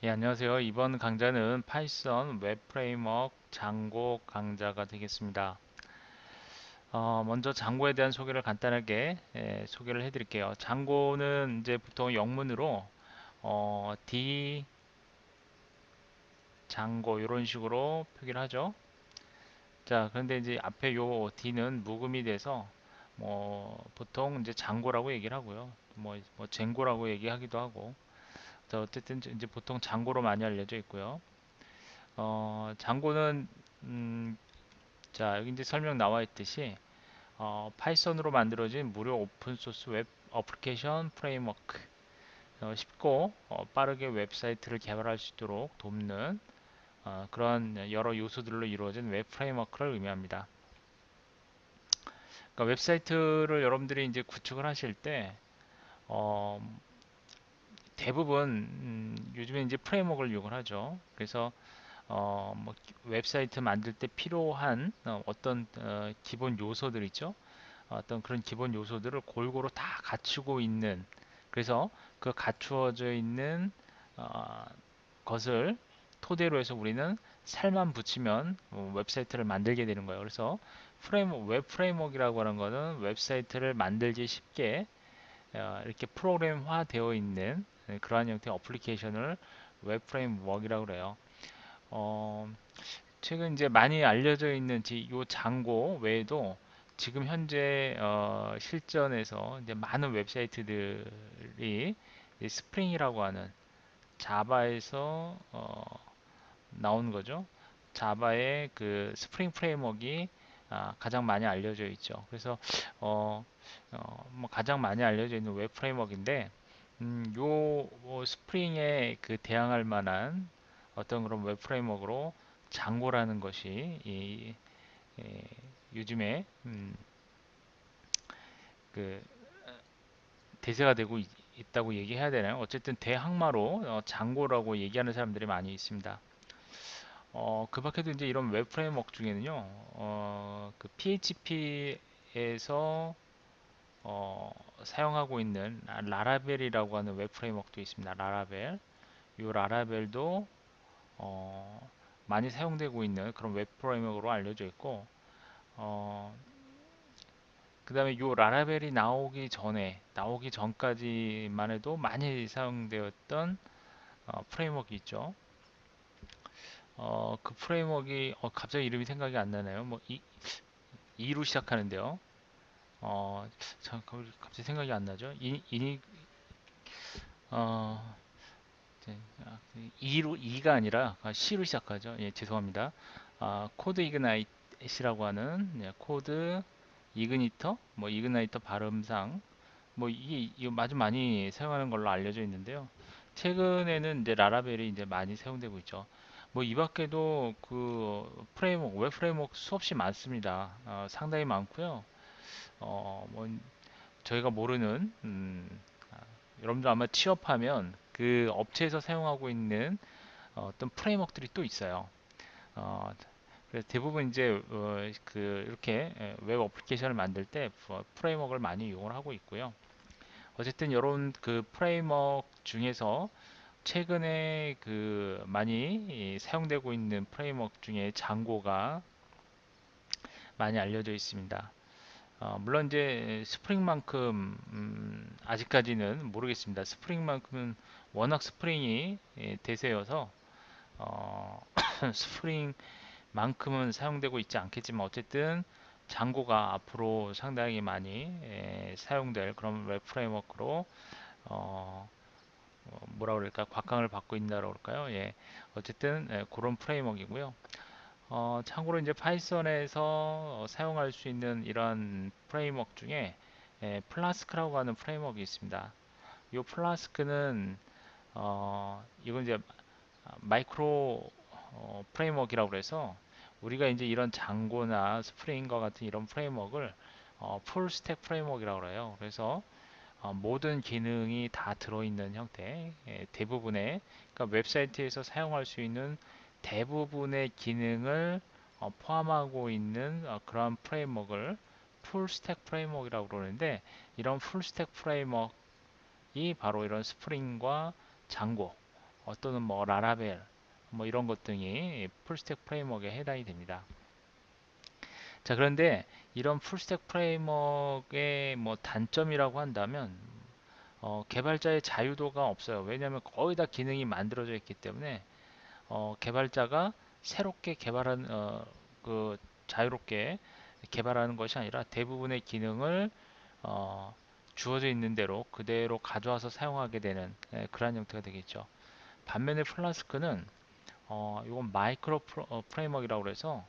예, 안녕하세요. 이번 강좌는 파이썬 웹 프레임워크 장고 강좌가 되겠습니다. 먼저 장고에 대한 소개를 간단하게 소개를 해드릴게요. 장고는 이제 보통 영문으로 D 장고 이런 식으로 표기를 하죠. 자, 그런데 이제 앞에 요 D는 묵음이 돼서 보통 이제 장고라고 얘기를 하고요. 뭐 쟁고라고 얘기하기도 하고. 자, 어쨌든 이제 보통 장고로 많이 알려져 있고요. 장고는 자, 여기 이제 설명 나와 있듯이 파이썬으로 만들어진 무료 오픈소스 웹 어플리케이션 프레임워크, 쉽고 빠르게 웹사이트를 개발할 수 있도록 돕는 그런 여러 요소들로 이루어진 웹 프레임워크를 의미합니다. 그러니까 웹사이트를 여러분들이 이제 구축을 하실 때 어, 대부분 요즘에 이제 프레임워크를 이용을 하죠. 그래서 뭐 웹사이트 만들 때 필요한 어떤 기본 요소들 있죠. 어떤 그런 기본 요소들을 골고루 다 갖추고 있는, 그래서 그 갖추어져 있는 어, 것을 토대로 해서 우리는 살만 붙이면 웹사이트를 만들게 되는 거예요. 그래서 웹 프레임워크라고 하는 거는 웹사이트를 만들기 쉽게 이렇게 프로그램화 되어 있는 그러한 형태의 어플리케이션을 웹 프레임워크라고 그래요. 어, 최근 이제 많이 알려져 있는 이 장고 외에도 지금 현재 실전에서 이제 많은 웹사이트들이 이 스프링이라고 하는 자바에서 나온 거죠. 자바의 그 스프링 프레임워크가 가장 많이 알려져 있죠. 그래서 어, 뭐 가장 많이 알려져 있는 웹 프레임워크인데, 요 스프링에 그 대항할 만한 어떤 그런 웹 프레임워크로 장고라는 것이 예, 요즘에 그 대세가 되고 다고 얘기해야 되나요? 어쨌든 대항마로 장고라고 얘기하는 사람들이 많이 있습니다. 그 밖에도 이제 이런 웹 프레임워크 중에는요, 그 PHP에서 사용하고 있는 라라벨이라고 하는 웹 프레임워크도 있습니다. 라라벨. 이 라라벨도 많이 사용되고 있는 그런 웹 프레임워크로 알려져 있고, 어, 그 다음에 요 라라벨이 나오기 전까지만 해도 많이 사용되었던 프레임워크 있죠. 그 프레임워크가 갑자기 이름이 생각이 안 나네요. 뭐 E로 시작하는데요. 갑자기 생각이 안 나죠. 어, 네, E가 아니라 C로 시작하죠. 예, 죄송합니다. 코드 이그나이트라고 하는 코드 이그니터, 뭐 이그나이터 발음상 뭐 이게 아주 많이 사용하는 걸로 알려져 있는데요. 최근에는 이제 라라벨이 이제 많이 사용되고 있죠. 뭐 이 밖에도 그 웹 프레임워크 수없이 많습니다. 상당히 많고요. 뭐 저희가 모르는 여러분도 아마 취업하면 그 업체에서 사용하고 있는 어떤 프레임워크들이 또 있어요. 어, 그래서 대부분 이제 이렇게 웹 어플리케이션을 만들 때 프레임워크를 많이 이용을 하고 있고요. 어쨌든 이런 그 프레임워크 중에서 최근에 그 많이 사용되고 있는 프레임워크 중에 장고가 많이 알려져 있습니다. 물론 이제 스프링만큼 아직까지는 모르겠습니다. 스프링만큼은 워낙 스프링이 대세여서 스프링만큼은 사용되고 있지 않겠지만, 어쨌든 장고가 앞으로 상당히 많이 사용될 그런 웹 프레임워크로 어, 뭐라 그럴까, 곽강을 받고 있다고 그럴까요? 예, 어쨌든 그런 프레임워크이고요. 참고로 이제 파이썬에서 사용할 수 있는 이런 프레임워크 중에 플라스크라고 하는 프레임워크가 있습니다. 이 플라스크는 이건 이제 마이크로 프레임워크라고 해서 우리가 이제 이런 장고나 스프링과 같은 이런 프레임워크를 풀 스택 프레임워크라고 해요. 그래서 모든 기능이 다 들어있는 형태, 대부분의, 그러니까 웹사이트에서 사용할 수 있는 대부분의 기능을 포함하고 있는 그러한 프레임워크를 풀 스택 프레임워크라고 그러는데, 이런 풀 스택 프레임워크이 바로 이런 스프링과 장고, 또는 뭐 라라벨 뭐 이런 것 등이 풀스택 프레임워크에 해당이 됩니다. 자, 그런데 이런 풀스택 프레임워크의 뭐 단점이라고 한다면 개발자의 자유도가 없어요. 왜냐하면 거의 다 기능이 만들어져 있기 때문에 개발자가 새롭게 개발한 그 자유롭게 개발하는 것이 아니라 대부분의 기능을 어, 주어져 있는 대로 그대로 가져와서 사용하게 되는 그러한 형태가 되겠죠. 반면에 플라스크는 이건 마이크로 프레임워크라고 해서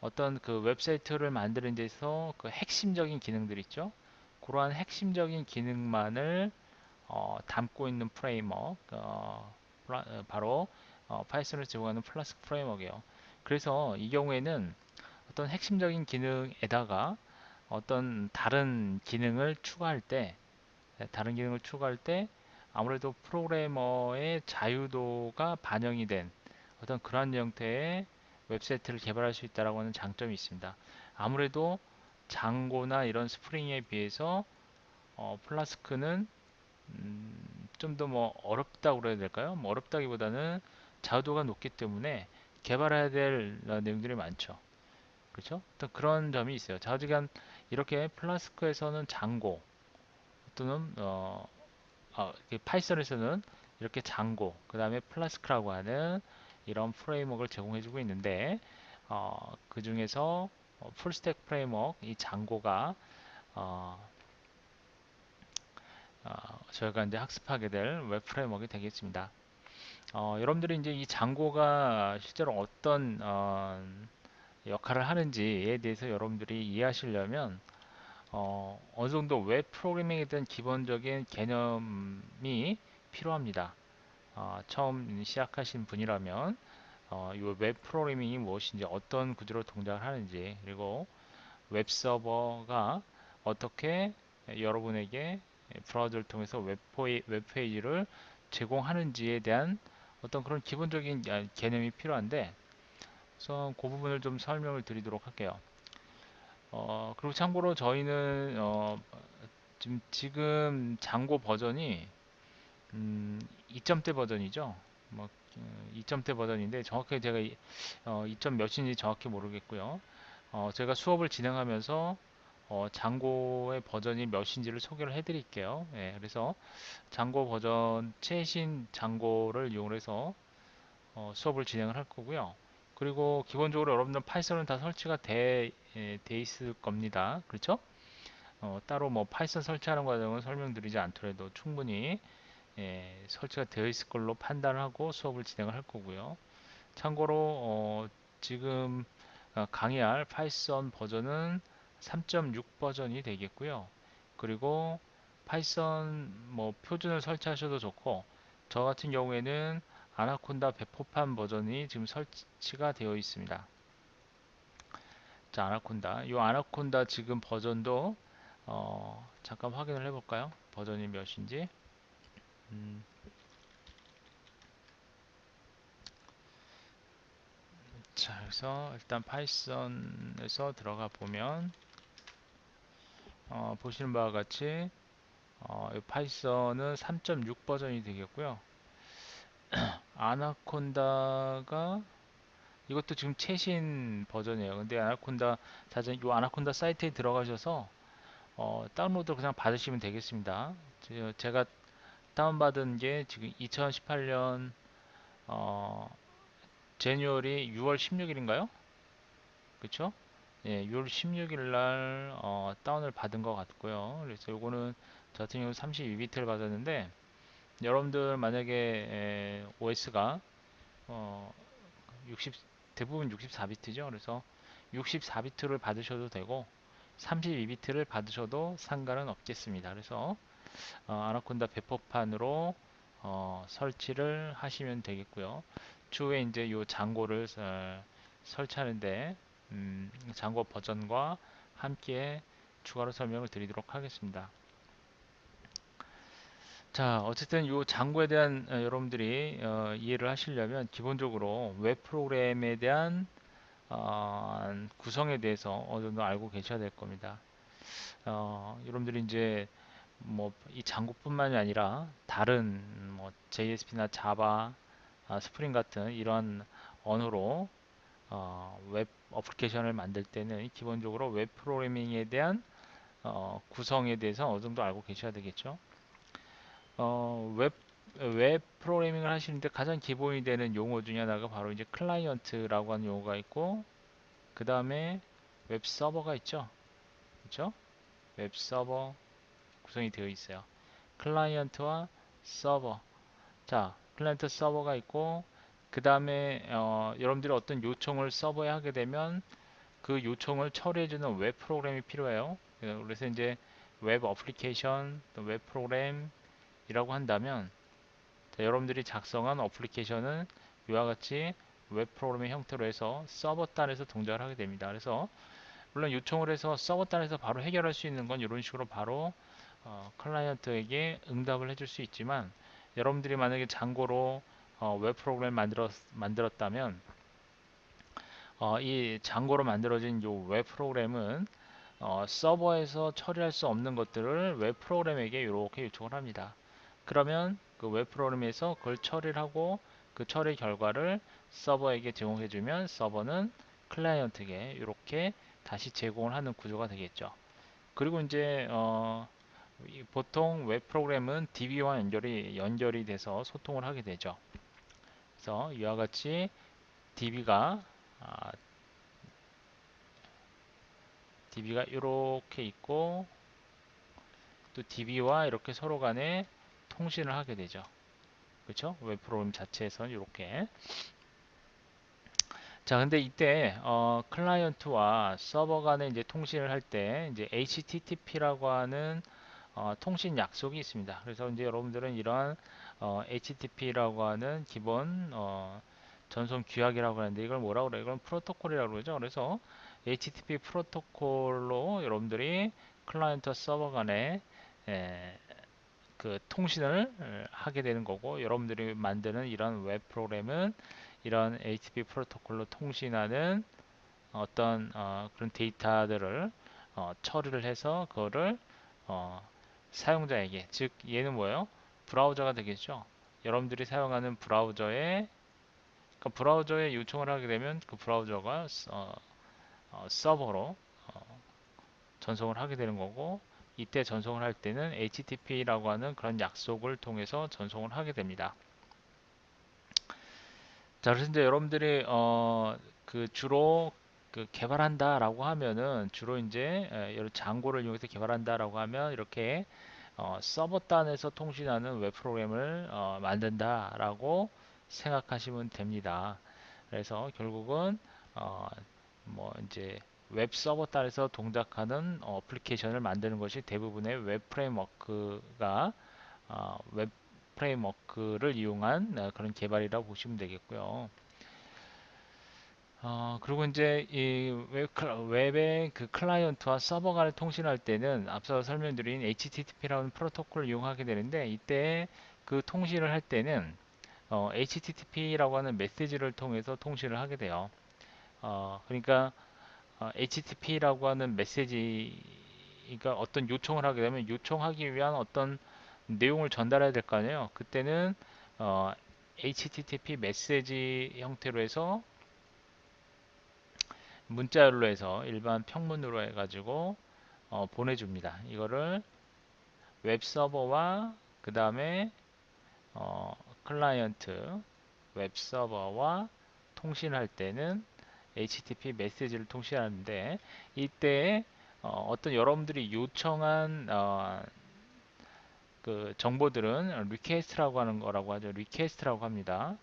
어떤 그 웹사이트를 만드는 데서 그 핵심적인 기능들 있죠. 그러한 핵심적인 기능만을 담고 있는 프레임워크, 바로 파이썬을 제공하는 플라스크 프레임워크예요. 그래서 이 경우에는 어떤 핵심적인 기능에다가 어떤 다른 기능을 추가할 때 아무래도 프로그래머의 자유도가 반영이 된 어떤 그러한 형태의 웹사이트를 개발할 수 있다고 하는 장점이 있습니다. 아무래도 장고나 이런 스프링에 비해서 플라스크는 좀 더 뭐 어렵다고 그래야 될까요? 뭐 어렵다기보다는 자유도가 높기 때문에 개발해야 될 내용들이 많죠. 그렇죠? 어떤 그런 점이 있어요. 좌우지간 이렇게 플라스크에서는 장고 또는 파이썬에서는 이렇게 장고, 그 다음에 플라스크라고 하는 이런 프레임워크를 제공해주고 있는데 그 중에서 풀스택 프레임워크 이 장고가 어, 저희가 이제 학습하게 될 웹 프레임워크가 되겠습니다. 여러분들이 이제 이 장고가 실제로 어떤 역할을 하는지에 대해서 여러분들이 이해하시려면 어느 정도 웹 프로그래밍에 대한 기본적인 개념이 필요합니다. 처음 시작하신 분이라면 이웹 프로그래밍이 무엇인지 어떤 구조로 동작을 하는지 그리고 웹 서버가 어떻게 여러분에게 브라우저를 통해서 웹페이지를 제공하는지에 대한 어떤 그런 기본적인 개념이 필요한데 그래서 그 부분을 좀 설명을 드리도록 할게요. 그리고 참고로 저희는 지금 장고 버전이 2점대 버전이죠. 뭐 2점대 버전인데 정확하게 제가 2점 몇인지 정확히 모르겠고요. 제가 수업을 진행하면서 장고의 버전이 몇인지를 소개를 해드릴게요. 예, 그래서 장고 버전 최신 장고를 이용해서 수업을 진행을 할 거고요. 그리고 기본적으로 여러분들 파이썬은 다 설치가 돼 있을 겁니다. 그렇죠? 따로 뭐 파이썬 설치하는 과정을 설명드리지 않더라도 충분히 설치가 되어 있을 걸로 판단하고 수업을 진행을 할 거고요. 참고로 지금 강의할 파이썬 버전은 3.6 버전이 되겠고요. 그리고 파이썬 뭐 표준을 설치하셔도 좋고 저 같은 경우에는 아나콘다 배포판 버전이 지금 설치가 되어 있습니다. 자, 아나콘다. 이 아나콘다 지금 버전도 잠깐 확인을 해볼까요? 버전이 몇인지. 음, 자, 그래서 일단 파이썬에서 들어가 보면 보시는 바와 같이 이 파이썬은 3.6 버전이 되겠고요. 아나콘다가 이것도 지금 최신 버전이에요. 근데 아나콘다 이 아나콘다 사이트에 들어가셔서 다운로드 그냥 받으시면 되겠습니다. 제가 다운받은 게 지금 2018년 제뉴얼이 6월 16일인가요? 그쵸? 예, 6월 16일 날 다운을 받은 것 같고요. 그래서 요거는 저 같은 경우 32비트를 받았는데 여러분들 만약에 OS가 어, 60 대부분 64비트죠. 그래서 64비트를 받으셔도 되고 32비트를 받으셔도 상관은 없겠습니다. 그래서 아나콘다 배포판으로 설치를 하시면 되겠고요. 추후에 이제 이 장고를 설치하는데 장고 버전과 함께 추가로 설명을 드리도록 하겠습니다. 자, 어쨌든 이 장고에 대한 여러분들이 이해를 하시려면 기본적으로 웹 프로그램에 대한 구성에 대해서 어느 정도 알고 계셔야 될 겁니다. 여러분들이 이제 뭐 이 장고뿐만이 아니라 다른 뭐 JSP나 자바 스프링 같은 이런 언어로 웹 어플리케이션을 만들 때는 기본적으로 웹 프로그래밍에 대한 구성에 대해서 어느 정도 알고 계셔야 되겠죠. 웹 프로그래밍을 하시는데 가장 기본이 되는 용어 중에 하나가 바로 이제 클라이언트라고 하는 용어가 있고, 그 다음에 웹 서버가 있죠. 그렇죠? 웹 서버 구성이 되어 있어요. 클라이언트와 서버. 자, 클라이언트 서버가 있고, 그 다음에 여러분들이 어떤 요청을 서버에 하게 되면 그 요청을 처리해주는 웹 프로그램이 필요해요. 그래서 이제 웹 어플리케이션, 웹 프로그램이라고 한다면, 자, 여러분들이 작성한 어플리케이션은 이와 같이 웹 프로그램의 형태로 해서 서버 단에서 동작을 하게 됩니다. 그래서 물론 요청을 해서 서버 단에서 바로 해결할 수 있는 건 이런 식으로 바로 클라이언트에게 응답을 해줄 수 있지만, 여러분들이 만약에 장고로 웹 프로그램을 만들었다면 이 장고로 만들어진 이 웹 프로그램은 서버에서 처리할 수 없는 것들을 웹 프로그램에게 이렇게 요청을 합니다. 그러면 그 웹 프로그램에서 그걸 처리를 하고 그 처리 결과를 서버에게 제공해주면 서버는 클라이언트에게 이렇게 다시 제공을 하는 구조가 되겠죠. 그리고 이제 보통 웹 프로그램은 DB와 연결이 돼서 소통을 하게 되죠. 그래서 이와 같이 DB가 이렇게 있고, 또 DB와 이렇게 서로 간에 통신을 하게 되죠. 그렇죠? 웹 프로그램 자체에서는 이렇게. 자, 근데 이때 클라이언트와 서버 간에 이제 통신을 할 때 이제 HTTP라고 하는 통신 약속이 있습니다. 그래서 이제 여러분들은 이러한 HTTP라고 하는 기본 전송 규약이라고 하는데, 이걸 뭐라고 그래요? 이건 프로토콜이라고 그러죠. 그래서 HTTP 프로토콜로 여러분들이 클라이언트와 서버 간에 에, 그 통신을 하게 되는 거고, 여러분들이 만드는 이런 웹 프로그램은 이런 HTTP 프로토콜로 통신하는 어떤 그런 데이터들을 처리를 해서 그거를 어, 사용자에게, 즉 얘는 뭐예요? 브라우저가 되겠죠. 여러분들이 사용하는 브라우저에, 그러니까 브라우저에 요청을 하게 되면 그 브라우저가 서버로 전송을 하게 되는 거고, 이때 전송을 할 때는 HTTP라고 하는 그런 약속을 통해서 전송을 하게 됩니다. 자, 그래서 이제 여러분들이 그 주로 그 개발한다라고 하면은 주로 이제 여러 장고를 이용해서 개발한다라고 하면 이렇게 서버 단에서 통신하는 웹 프로그램을 만든다라고 생각하시면 됩니다. 그래서 결국은 어, 뭐 이제 웹 서버 단에서 동작하는 어플리케이션을 만드는 것이 대부분의 웹 프레임워크가 웹 프레임워크를 이용한 그런 개발이라고 보시면 되겠고요. 그리고 이제 이 웹의 그 클라이언트와 서버 간을 통신할 때는 앞서 설명드린 HTTP라는 프로토콜을 이용하게 되는데, 이때 그 통신을 할 때는 HTTP라고 하는 메시지를 통해서 통신을 하게 돼요. 그러니까 HTTP라고 하는 메시지가 어떤 요청을 하게 되면 요청하기 위한 어떤 내용을 전달해야 될 거 아니에요. 그때는 어, HTTP 메시지 형태로 해서 문자열로 해서 일반 평문으로 해가지고 보내줍니다. 이거를 웹 서버와 그 다음에 클라이언트 웹 서버와 통신할 때는 HTTP 메시지를 통신하는데, 이때 어떤 여러분들이 요청한 그 정보들은 리퀘스트라고 하는 거라고 하죠. 리퀘스트라고 합니다.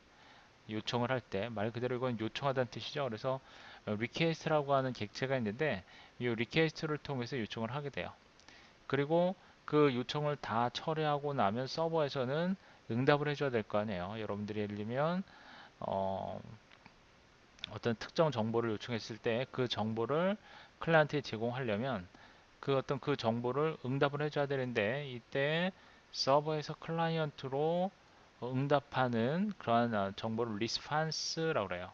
요청을 할 때 말 그대로 이건 요청하다는 뜻이죠. 그래서 리퀘스트라고 하는 객체가 있는데 이 리퀘스트를 통해서 요청을 하게 돼요. 그리고 그 요청을 다 처리하고 나면 서버에서는 응답을 해줘야 될 거 아니에요. 여러분들이 예를 들면 어떤 특정 정보를 요청했을 때 그 정보를 클라이언트에 제공하려면 그 어떤 그 정보를 응답을 해줘야 되는데, 이때 서버에서 클라이언트로 응답하는 그러한 정보를 리스판스라고 그래요.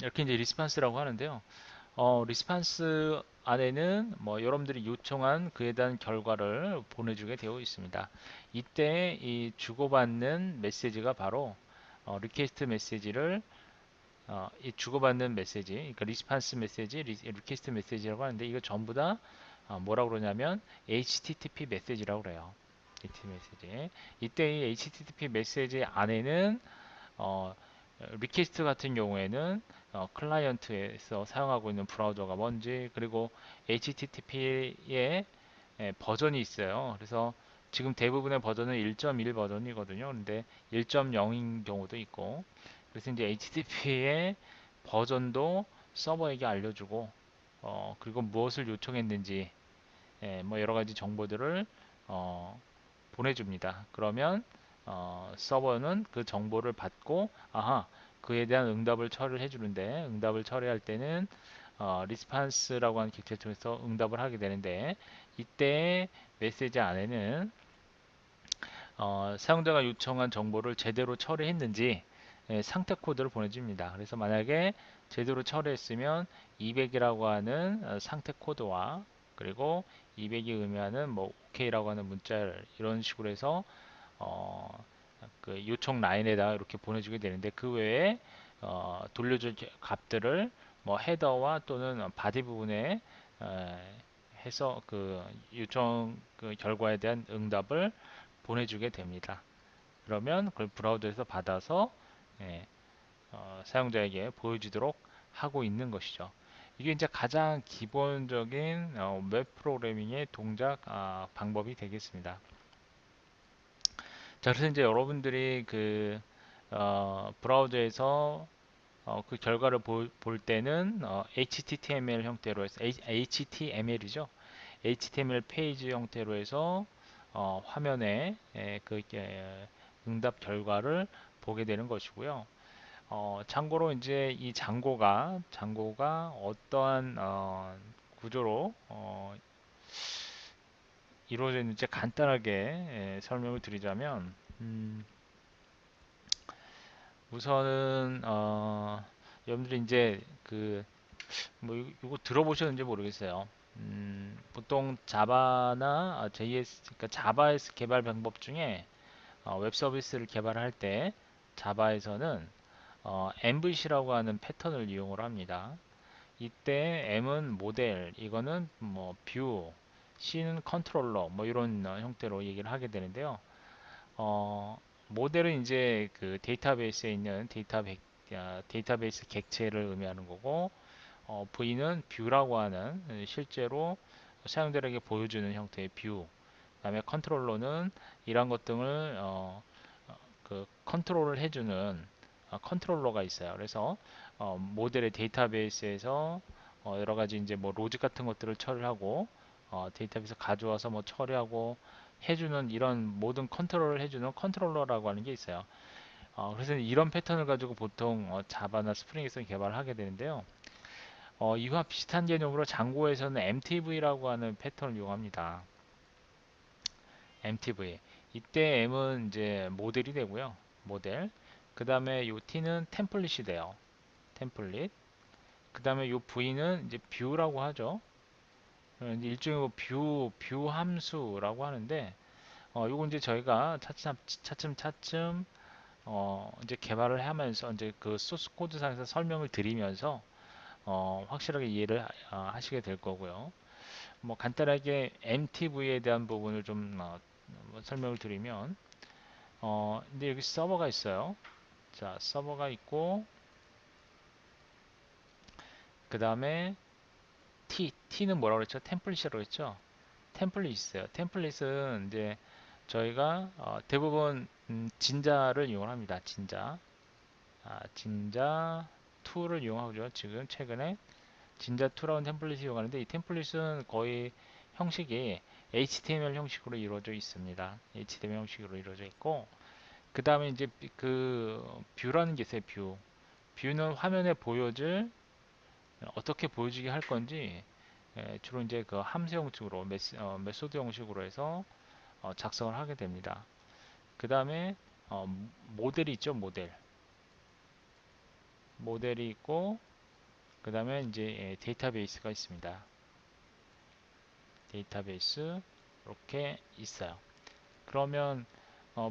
이렇게 이제 리스판스라고 하는데요. 리스판스 안에는 뭐 여러분들이 요청한 그에 대한 결과를 보내주게 되어 있습니다. 이때 이 주고받는 메시지가 바로 리퀘스트 메시지를 이 주고받는 메시지, 그러니까 리스판스 메시지, 리퀘스트 메시지라고 하는데 이거 전부 다 뭐라고 그러냐면 HTTP 메시지라고 그래요. HTTP 메시지. 이때 이 HTTP 메시지 안에는 어, 리퀘스트 같은 경우에는 클라이언트에서 사용하고 있는 브라우저가 뭔지 그리고 HTTP의 버전이 있어요. 그래서 지금 대부분의 버전은 1.1 버전이거든요. 근데 1.0인 경우도 있고 그래서 이제 HTTP의 버전도 서버에게 알려주고 그리고 무엇을 요청했는지 뭐 여러 가지 정보들을 어, 보내줍니다. 그러면 서버는 그 정보를 받고 아하 그에 대한 응답을 처리를 해주는데 응답을 처리할 때는 리스판스라고 하는 객체를 통해서 응답을 하게 되는데 이때 메시지 안에는 사용자가 요청한 정보를 제대로 처리했는지 상태 코드를 보내줍니다. 그래서 만약에 제대로 처리했으면 200이라고 하는 상태 코드와 그리고 200이 의미하는 뭐 OK라고 하는 문자를 이런 식으로 해서 어, 그 요청 라인에다가 이렇게 보내주게 되는데 그 외에 돌려줄 값들을 뭐 헤더와 또는 바디 부분에 어, 해서 그 요청 그 결과에 대한 응답을 보내주게 됩니다. 그러면 그걸 브라우저에서 받아서 예, 사용자에게 보여주도록 하고 있는 것이죠. 이게 이제 가장 기본적인 웹 프로그래밍의 동작 방법이 되겠습니다. 자, 그래서 이제 여러분들이 그 브라우저에서 그 결과를 볼 때는 HTML 형태로 해서 HTML이죠. HTML 페이지 형태로 해서 화면에 그 응답 결과를 보게 되는 것이고요. 참고로 이제 이 장고가 어떠한 구조로 이루어져 있는지 간단하게 설명을 드리자면 우선은 여러분들이 이제 그 뭐 이거 들어보셨는지 모르겠어요. 보통 자바나 JS, 그러니까 자바에서 개발 방법 중에 웹 서비스를 개발할 때 자바에서는 MVC라고 하는 패턴을 이용을 합니다. 이때 M은 모델, 이거는 뭐 뷰, C는 컨트롤러, 뭐 이런 형태로 얘기를 하게 되는데요. 어, 모델은 이제 그 데이터베이스에 있는 데이터베이스 객체를 의미하는 거고, V는 뷰라고 하는 실제로 사용자에게 보여주는 형태의 뷰. 그다음에 컨트롤러는 이러한 것들을 그 컨트롤을 해주는 컨트롤러가 있어요. 그래서 모델의 데이터베이스에서 여러 가지 이제 뭐 로직 같은 것들을 처리하고 데이터베이스 가져와서 뭐 처리하고 해주는 이런 모든 컨트롤을 해주는 컨트롤러라고 하는 게 있어요. 그래서 이런 패턴을 가지고 보통 자바나 스프링에서 개발을 하게 되는데요. 이와 비슷한 개념으로 장고에서는 MTV라고 하는 패턴을 이용합니다. MTV. 이때 M은 이제 모델이 되고요. 모델. 그 다음에 요 T는 템플릿이 돼요. 템플릿. 그 다음에 요 V는 이제 뷰라고 하죠. 일종의 뭐 뷰 함수라고 하는데, 요거 이제 저희가 차츰 이제 개발을 하면서 이제 그 소스 코드 상에서 설명을 드리면서 확실하게 이해를 하시게 될 거고요. 뭐 간단하게 MTV에 대한 부분을 좀 뭐 설명을 드리면 근데 여기 서버가 있어요. 자, 서버가 있고 그 다음에 T는 뭐라고 그랬죠? 템플릿이라고 했죠? 템플릿 있어요. 템플릿은 이제 저희가 대부분 진자를 이용합니다. 진자 2를 이용하죠. 지금 최근에 진자 2라는 템플릿을 이용하는데 이 템플릿은 거의 형식이 HTML 형식으로 이루어져 있습니다. HTML 형식으로 이루어져 있고 그 다음에 이제 그 뷰라는 게 있어요. 뷰는 화면에 보여질 어떻게 보여지게 할 건지 주로 이제 그 함수 형식으로 메소드 형식으로 해서 작성을 하게 됩니다. 그 다음에 모델이 있죠. 모델이 있고 그 다음에 이제 데이터베이스가 있습니다. 데이터베이스 이렇게 있어요. 그러면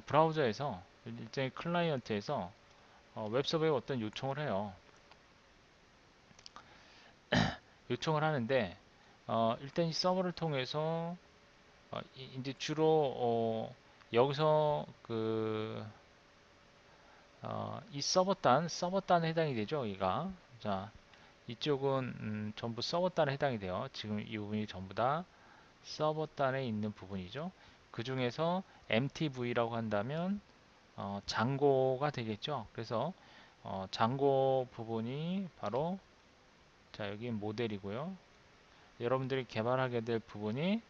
브라우저에서 일종의 클라이언트에서 웹서버에 어떤 요청을 해요. 요청을 하는데 일단 이 서버를 통해서 이제 주로 여기서 이 서버단에 해당이 되죠. 여기가 자 이쪽은 전부 서버단에 해당이 돼요. 지금 이 부분이 전부 다 서버단에 있는 부분이죠. 그 중에서 MTV라고 한다면 장고가 되겠죠. 그래서 장고 부분이 바로 자 여기 모델이고요. 여러분들이 개발하게 될 부분이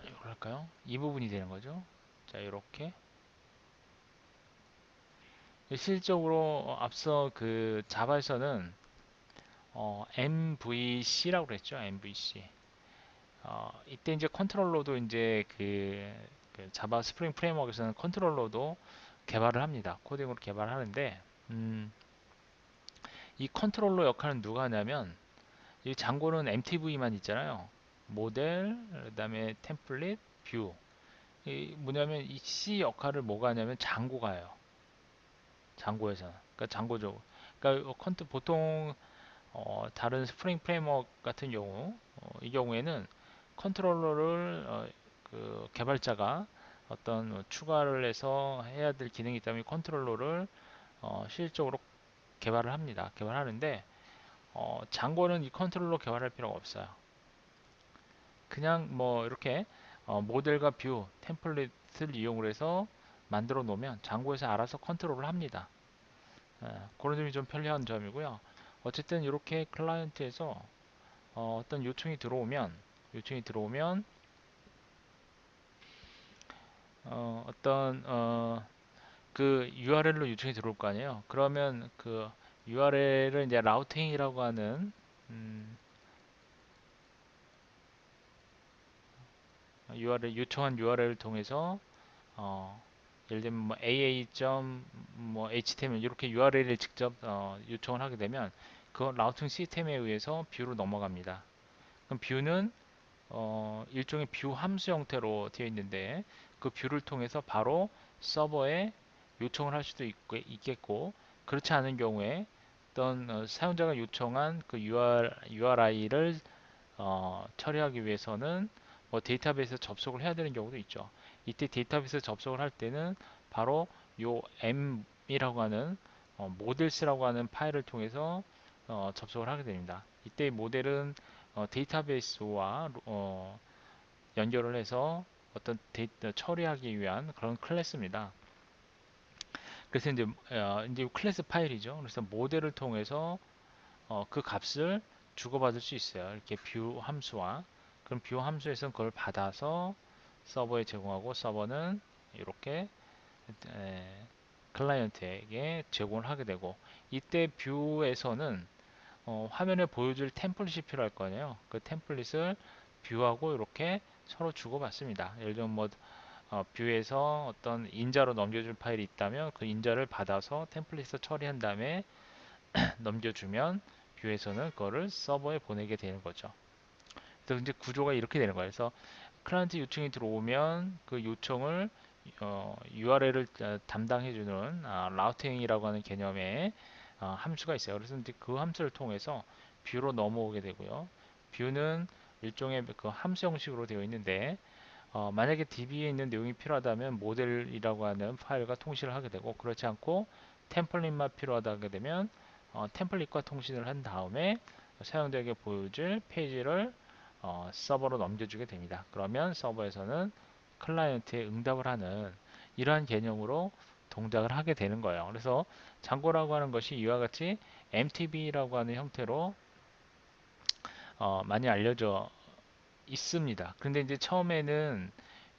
이걸 할까요? 이 부분이 되는 거죠. 자 이렇게 실질적으로 앞서 그 자바에서는 MVC라고 그랬죠. MVC. 이때 이제 컨트롤러도 이제 그 자바 스프링 프레임워크에서는 컨트롤러도 개발을 합니다. 코딩으로 개발하는데 이 컨트롤러 역할은 누가 하냐면 이 장고는 MTV만 있잖아요. 모델, 그다음에 템플릿, 뷰. 이 뭐냐면 이 C 역할을 뭐가 하냐면 장고가 해요. 장고에서는. 그러니까 장고죠. 그러니까 보통 다른 스프링 프레임워크 같은 경우 이 경우에는 컨트롤러를 그 개발자가 어떤 추가를 해서 해야 될 기능이 있다면 컨트롤러를 실질적으로 개발을 합니다. 개발하는데 장고는 이 컨트롤러 개발할 필요가 없어요. 그냥 뭐 이렇게 모델과 뷰, 템플릿을 이용을 해서 만들어 놓으면 장고에서 알아서 컨트롤을 합니다. 그런 점이 좀 편리한 점이고요. 어쨌든 이렇게 클라이언트에서 어떤 요청이 들어오면 어떤 그 URL로 요청이 들어올 거 아니에요. 그러면 그 URL을 이제 라우팅이라고 하는 URL 요청한 URL을 통해서 어, 예를 들면 뭐 aa. html 이렇게 URL을 직접 요청을 하게 되면 그 라우팅 시스템에 의해서 뷰로 넘어갑니다. 그럼 뷰는 일종의 뷰 함수 형태로 되어 있는데 그 뷰를 통해서 바로 서버에 요청을 할 수도 있겠고 그렇지 않은 경우에 어떤 사용자가 요청한 그 URI를 처리하기 위해서는 뭐 데이터베이스에 접속을 해야 되는 경우도 있죠. 이때 데이터베이스에 접속을 할 때는 바로 요 M이라고 하는 모델스라고 하는 파일을 통해서 접속을 하게 됩니다. 이때 모델은 데이터베이스와 연결을 해서 어떤 데이터 처리하기 위한 그런 클래스입니다. 그래서 이제 클래스 파일이죠. 그래서 모델을 통해서 그 값을 주고받을 수 있어요. 이렇게 뷰 함수와 그럼 뷰 함수에서 그걸 받아서 서버에 제공하고 서버는 이렇게 클라이언트에게 제공을 하게 되고 이때 뷰에서는 화면에 보여줄 템플릿이 필요할 거 아니에요. 그 템플릿을 뷰하고 이렇게 서로 주고받습니다. 예를 들면 뭐 뷰에서 어떤 인자로 넘겨줄 파일이 있다면 그 인자를 받아서 템플릿을 처리한 다음에 넘겨주면 뷰에서는 그거를 서버에 보내게 되는 거죠. 그래서 이제 구조가 이렇게 되는 거예요. 그래서 클라이언트 요청이 들어오면 그 요청을 URL을 담당해주는 라우팅이라고 하는 개념의 함수가 있어요. 그래서 이제 그 함수를 통해서 뷰로 넘어오게 되고요. 뷰는 일종의 그 함수 형식으로 되어 있는데 만약에 DB에 있는 내용이 필요하다면 모델이라고 하는 파일과 통신을 하게 되고 그렇지 않고 템플릿만 필요하다 하게 되면 템플릿과 통신을 한 다음에 사용자에게 보여줄 페이지를 서버로 넘겨주게 됩니다. 그러면 서버에서는 클라이언트에 응답을 하는 이러한 개념으로 동작을 하게 되는 거예요. 그래서 장고라고 하는 것이 이와 같이 MTB라고 하는 형태로 많이 알려져 있습니다. 근데 이제 처음에는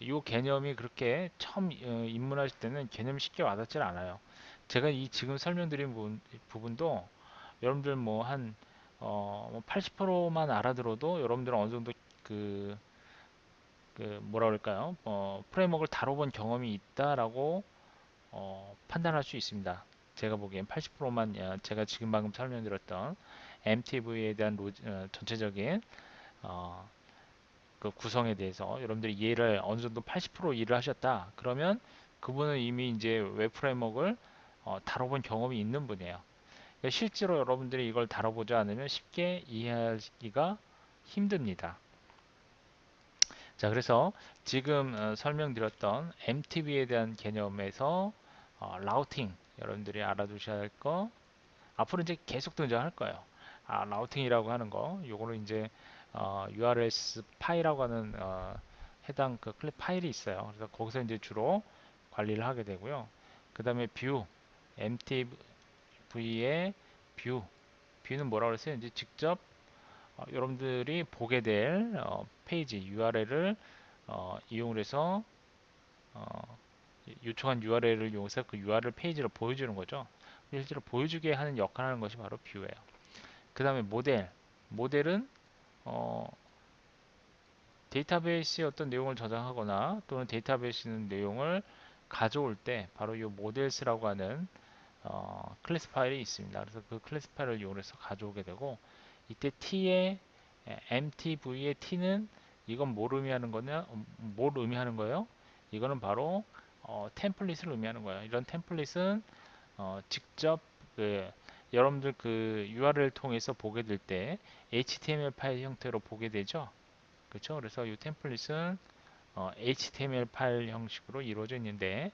이 개념이 그렇게 처음 입문하실 때는 개념이 쉽게 와닿질 않아요. 제가 이 지금 설명드린 부분도 여러분들 뭐 한 80%만 알아들어도 여러분들은 어느 정도 그, 그 뭐라 그럴까요? 프레임워크를 다뤄본 경험이 있다라고 판단할 수 있습니다. 제가 보기엔 80%만 제가 지금 방금 설명드렸던 MTV에 대한 전체적인 어, 그 구성에 대해서 여러분들이 이해를 어느 정도 80% 이해를 하셨다. 그러면 그분은 이미 이제 웹 프레임워크를 다뤄본 경험이 있는 분이에요. 그러니까 실제로 여러분들이 이걸 다뤄보지 않으면 쉽게 이해하기가 힘듭니다. 자, 그래서 지금 설명드렸던 MTB에 대한 개념에서 라우팅 여러분들이 알아두셔야 할 거 앞으로 이제 계속 등장할 거예요. 라우팅이라고 하는 거 요거는 이제 URS 파일이라고 하는 해당 그 클립 파일이 있어요. 그래서 거기서 이제 주로 관리를 하게 되고요. 그 다음에 뷰 MTV의 뷰는 뭐라고 그랬어요? 이제 직접 여러분들이 보게 될 페이지 URL을 이용을 해서 어, 요청한 URL을 이용해서 그 URL 페이지를 보여주는 거죠. 실제로 보여주게 하는 역할을 하는 것이 바로 뷰예요. 그 다음에 모델은 어, 데이터베이스에 어떤 내용을 저장하거나 또는 데이터베이스 내용을 가져올 때 바로 이 모델스라고 하는 클래스 파일이 있습니다. 그래서 그 클래스 파일을 이용해서 가져오게 되고 이때 t의 mtv의 t는 이건 뭘 의미하는 거예요? 이거는 바로 템플릿을 의미하는 거예요. 이런 템플릿은 직접 그 여러분들 그 URL을 통해서 보게 될 때 HTML 파일 형태로 보게 되죠. 그렇죠? 그래서 이 템플릿은 HTML 파일 형식으로 이루어져 있는데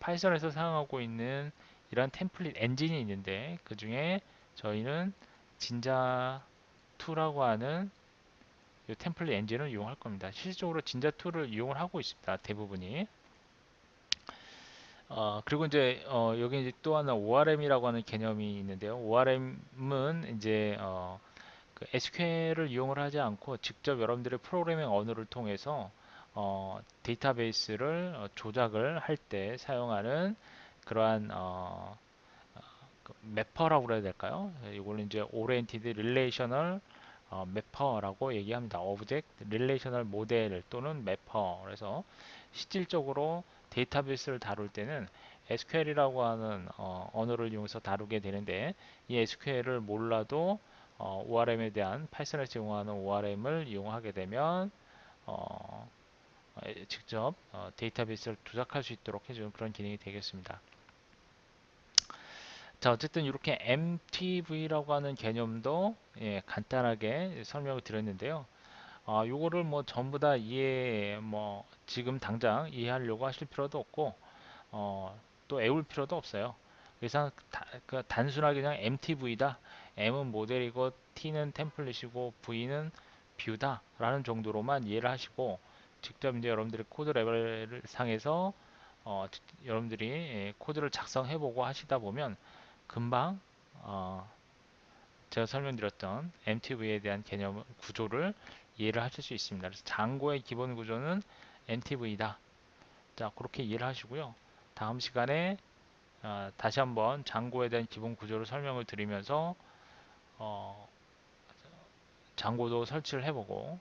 파이썬에서 사용하고 있는 이런 템플릿 엔진이 있는데 그 중에 저희는 진자2라고 하는 이 템플릿 엔진을 이용할 겁니다. 실질적으로 진자2를 이용을 하고 있습니다. 대부분이. 그리고 이제 여기 이제 또 하나 ORM이라고 하는 개념이 있는데요. ORM은 이제 그 SQL을 이용을 하지 않고 직접 여러분들의 프로그래밍 언어를 통해서 데이터베이스를 조작을 할 때 사용하는 그러한 그 매퍼라고 그래야 될까요? 이걸 이제 Oriented Relational 매퍼라고 얘기합니다. Object Relational Model 또는 매퍼. 그래서 실질적으로 데이터베이스를 다룰 때는 SQL이라고 하는 언어를 이용해서 다루게 되는데 이 SQL을 몰라도 ORM에 대한 파이썬에서 제공하는 ORM을 이용하게 되면 직접 데이터베이스를 조작할 수 있도록 해주는 그런 기능이 되겠습니다. 자, 어쨌든 이렇게 MTV라고 하는 개념도 간단하게 설명을 드렸는데요. 요거를 뭐 전부 다 지금 당장 이해하려고 하실 필요도 없고, 또 애울 필요도 없어요. 그래서 그 단순하게 그냥 MTV다. M은 모델이고, T는 템플릿이고, V는 뷰다. 라는 정도로만 이해를 하시고, 직접 이제 여러분들이 코드 레벨 상에서, 여러분들이 코드를 작성해보고 하시다 보면, 금방, 제가 설명드렸던 MTV에 대한 개념 구조를 이해를 하실 수 있습니다. 그래서 장고의 기본 구조는 MTV다. 자, 그렇게 이해를 하시고요. 다음 시간에 다시 한번 장고에 대한 기본 구조를 설명을 드리면서 어, 장고도 설치를 해보고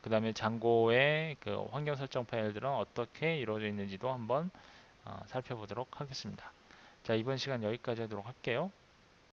그 다음에 장고의 그 환경 설정 파일들은 어떻게 이루어져 있는지도 한번 살펴보도록 하겠습니다. 자, 이번 시간 여기까지 하도록 할게요.